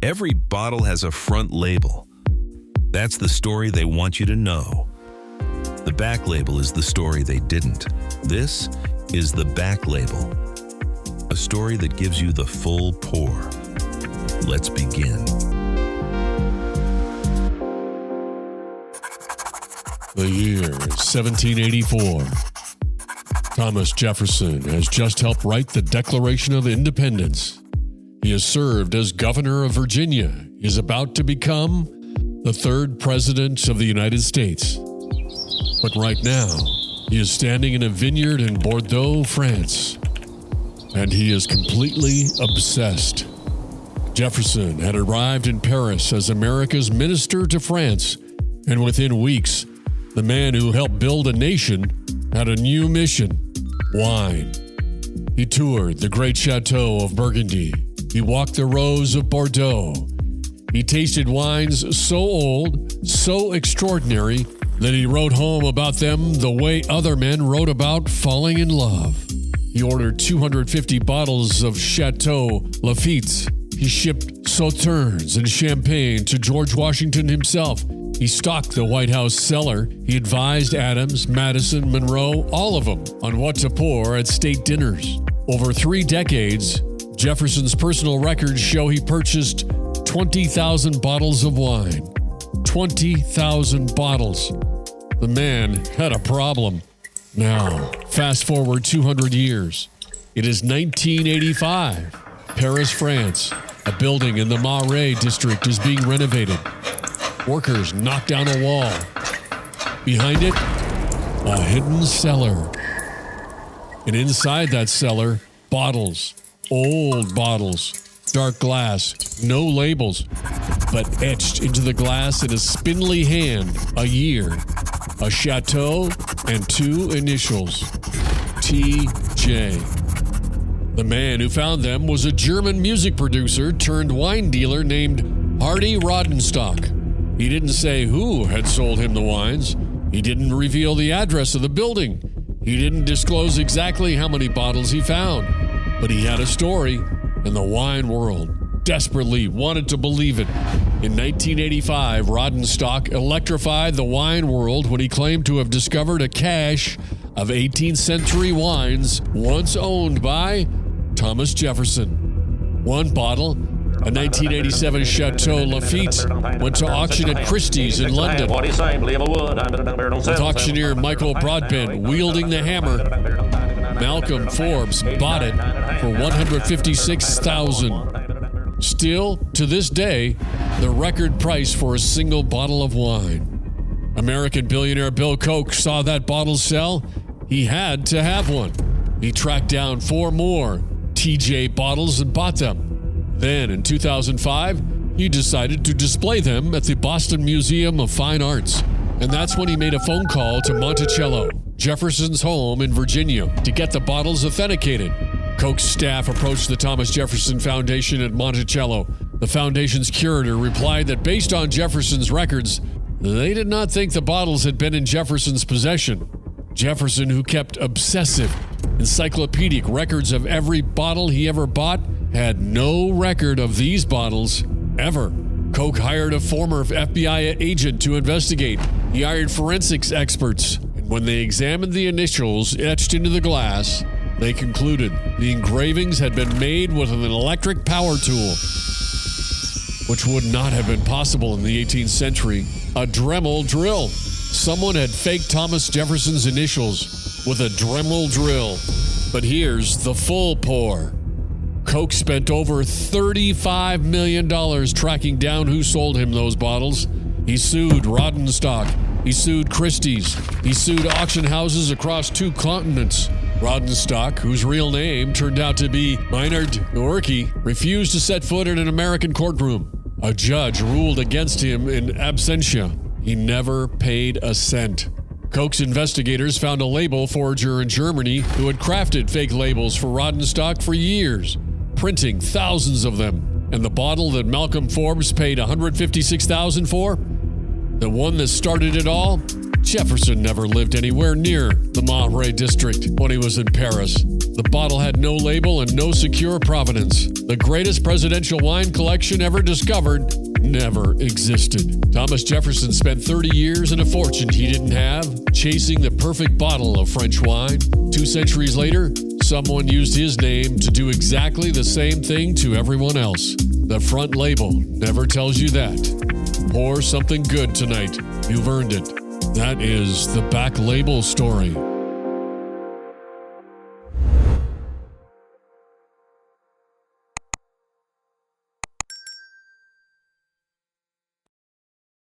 Every bottle has a front label. That's the story they want you to know. The back label is the story they didn't. This is the back label, a story that gives you the full pour. Let's begin. The year is 1784. Thomas Jefferson has just helped write the Declaration of Independence. He has served as governor of Virginia. He is about to become the third president of the United States. But right now, he is standing in a vineyard in Bordeaux, France, and he is completely obsessed. Jefferson had arrived in Paris as America's minister to France, and within weeks, the man who helped build a nation had a new mission: wine. He toured the great chateau of Burgundy. He walked the rows of Bordeaux. He tasted wines so old, so extraordinary, that he wrote home about them the way other men wrote about falling in love. He ordered 250 bottles of Chateau Lafite. He shipped Sauternes and champagne to George Washington himself. He stocked the White House cellar. He advised Adams, Madison, Monroe, all of them, on what to pour at state dinners. Over 3 decades, Jefferson's personal records show he purchased 20,000 bottles of wine. 20,000 bottles. The man had a problem. Now, fast forward 200 years. It is 1985. Paris, France. A building in the Marais district is being renovated. Workers knock down a wall. Behind it, a hidden cellar. And inside that cellar, bottles. Old bottles. Dark glass. No labels. But etched into the glass in a spindly hand, a year, a chateau, and 2 initials. T.J. The man who found them was a German music producer turned wine dealer named Hardy Rodenstock. He didn't say who had sold him the wines. He didn't reveal the address of the building. He didn't disclose exactly how many bottles he found. But he had a story, and the wine world desperately wanted to believe it. In 1985, Rodenstock electrified the wine world when he claimed to have discovered a cache of 18th century wines once owned by Thomas Jefferson. One bottle, a 1987 Chateau Lafite, went to auction at Christie's in London, with auctioneer Michael Broadbent wielding the hammer. Malcolm Forbes bought it for $156,000. Still, to this day, the record price for a single bottle of wine. American billionaire Bill Koch saw that bottle sell. He had to have one. He tracked down 4 more TJ bottles and bought them. Then, in 2005, he decided to display them at the Boston Museum of Fine Arts. And that's when he made a phone call to Monticello, Jefferson's home in Virginia, to get the bottles authenticated. Koch's staff approached the Thomas Jefferson Foundation at Monticello. The foundation's curator replied that based on Jefferson's records, they did not think the bottles had been in Jefferson's possession. Jefferson, who kept obsessive, encyclopedic records of every bottle he ever bought, had no record of these bottles ever. Koch hired a former FBI agent to investigate. He hired forensics experts, and when they examined the initials etched into the glass, they concluded the engravings had been made with an electric power tool, which would not have been possible in the 18th century, a Dremel drill. Someone had faked Thomas Jefferson's initials with a Dremel drill. But here's the full pour. Koch spent over $35 million tracking down who sold him those bottles. He sued Rodenstock. He sued Christie's. He sued auction houses across 2 continents. Rodenstock, whose real name turned out to be Maynard Norkie, refused to set foot in an American courtroom. A judge ruled against him in absentia. He never paid a cent. Koch's investigators found a label forger in Germany who had crafted fake labels for Rodenstock for years, printing thousands of them. And the bottle that Malcolm Forbes paid $156,000 for? The one that started it all? Jefferson never lived anywhere near the Marais district when he was in Paris. The bottle had no label and no secure provenance. The greatest presidential wine collection ever discovered never existed. Thomas Jefferson spent 30 years and a fortune he didn't have, chasing the perfect bottle of French wine. 2 centuries later, someone used his name to do exactly the same thing to everyone else. The front label never tells you that. Pour something good tonight. You've earned it. That is the Back Label Story.